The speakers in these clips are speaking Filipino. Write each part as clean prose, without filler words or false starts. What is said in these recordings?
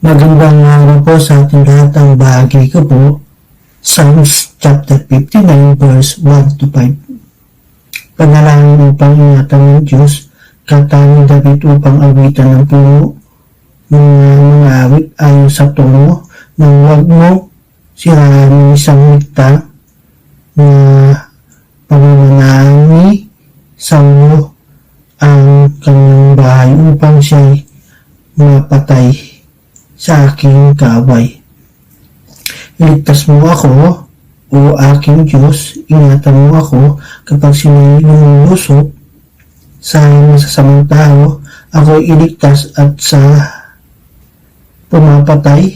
Magandang araw po sa ating lahat. Ang bahagi ko po, Psalms chapter 59 verse 1 to 5. Panalangin upang ingatan ng Diyos, kanta ni David upang awitan ng puno, mga awit ayon sa tono, nang wag mo sirahan ng isang mikta na pamananangin sa mo ang kanyang bahay upang siya'y mapatay sa aking kaway. Iligtas mo ako, o aking Diyos, ingatan mo ako kapag sila'y lumulusok sa masasamang tao, ako'y iligtas at sa pumapatay,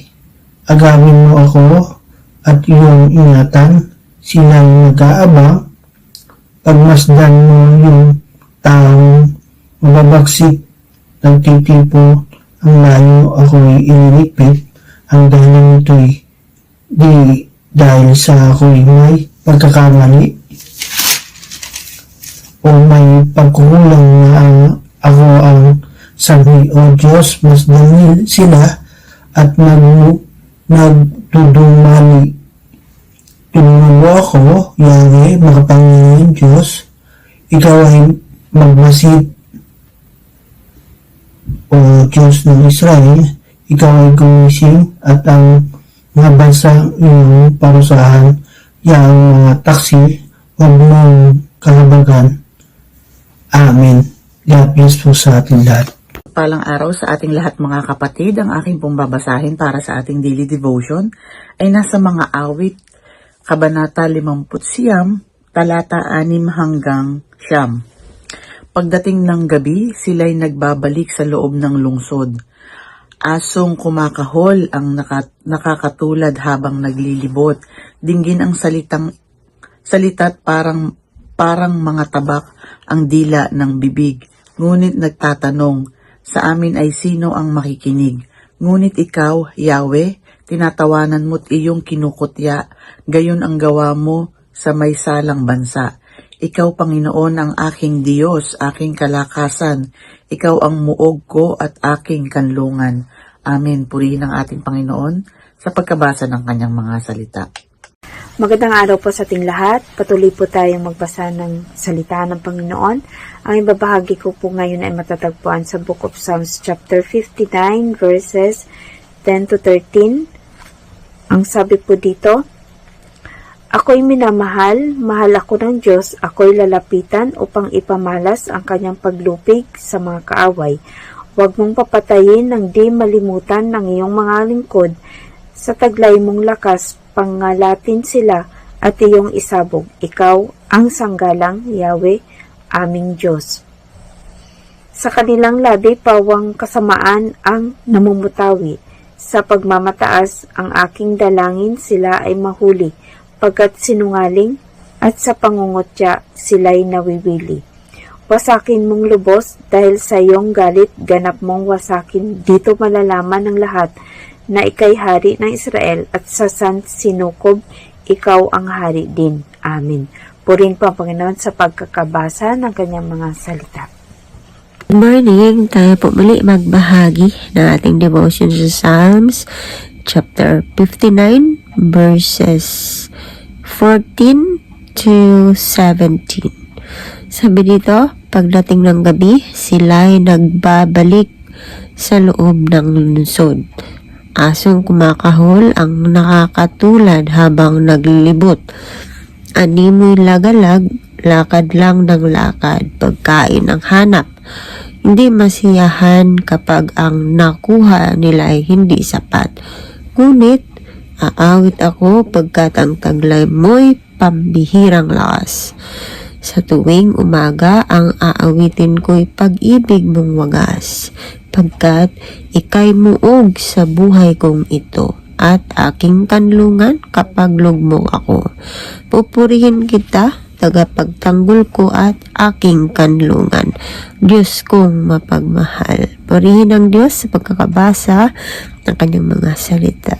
agawin mo ako at iyong ingatan, sila'y nag-aabang, pagmasdan mo yung taong mababagsik, nagtitipo ang layo, ako'y iniligpit, ang dahilan nito'y di dahil sa ako'y may pagkakamali o may pagkukulang na ako ang sabi, o Diyos, masdan sila at nagdudumali. Tulungan mo ako, Yahweh, makapangyarihan Diyos, ikaw ay magmasid, o Diyos ng Israel, ikaw ay gumising at ang mga bansang iyong parusahan, yang mga taksi, huwag mong kalabagan. Amen. God bless po sa ating lahat. Palang araw sa ating lahat mga kapatid. Ang aking pong babasahin para sa ating daily devotion ay nasa mga awit, Kabanata 59, talata 6 hanggang 9. Pagdating ng gabi, sila'y nagbabalik sa loob ng lungsod. Asong kumakahol ang nakakatulad habang naglilibot. Dinggin ang salita't parang mga tabak ang dila ng bibig. Ngunit nagtatanong, sa amin ay sino ang makikinig? Ngunit ikaw, Yahweh, tinatawanan mo't iyong kinukutya, gayon ang gawa mo sa may salang bansa. Ikaw, Panginoon, ang aking Diyos, aking kalakasan. Ikaw ang muog ko at aking kanlungan. Amen. Purihin ang ating Panginoon sa pagkabasa ng kanyang mga salita. Magandang araw po sa ating lahat. Patuloy po tayong magbasa ng salita ng Panginoon. Ang ibabahagi ko po ngayon ay matatagpuan sa Book of Psalms chapter 59 verses 10 to 13. Ang sabi po dito, ako'y minamahal, mahal ako ng Diyos, ako'y lalapitan upang ipamalas ang kanyang paglupig sa mga kaaway. Huwag mong papatayin ng di malimutan ng iyong mga lingkod. Sa taglay mong lakas, pangalatin sila at iyong isabog. Ikaw ang sanggalang, Yahweh, aming Diyos. Sa kanilang labi, pawang kasamaan ang namumutawi. Sa pagmamataas, ang aking dalangin sila ay mahuli. Pagkat sinungaling at sa pangungutya sila'y nawiwili. Wasakin mong lubos dahil sa iyong galit, ganap mong wasakin. Dito malalaman ng lahat na ika'y hari ng Israel at sa San Sinukob, ikaw ang hari din. Amen. Purihin po ang Panginoon sa pagkakabasa ng kanyang mga salita. Good morning! Tayo po muli magbahagi ng ating devotion sa Psalms chapter 59 verses 14 to 17. Sabi dito, pagdating ng gabi, sila'y nagbabalik sa loob ng lungsod. Asong kumakahol ang nakakatulad habang naglilibot. Animoy lagalag, lakad lang ng lakad, pagkain ang hanap. Hindi masiyahan kapag ang nakuha nila ay hindi sapat. Ngunit, aawit ako pagkat ang taglay mo'y pambihirang lakas. Sa tuwing umaga, ang aawitin ko'y pag-ibig mong wagas, pagkat ika'y muog sa buhay kong ito, at aking kanlungan kapag lugmok ako. Pupurihin kita, tagapagtanggol ko at aking kanlungan, Diyos kong mapagmahal. Purihin ang Diyos sa pagkakabasa ng kanyang mga salita.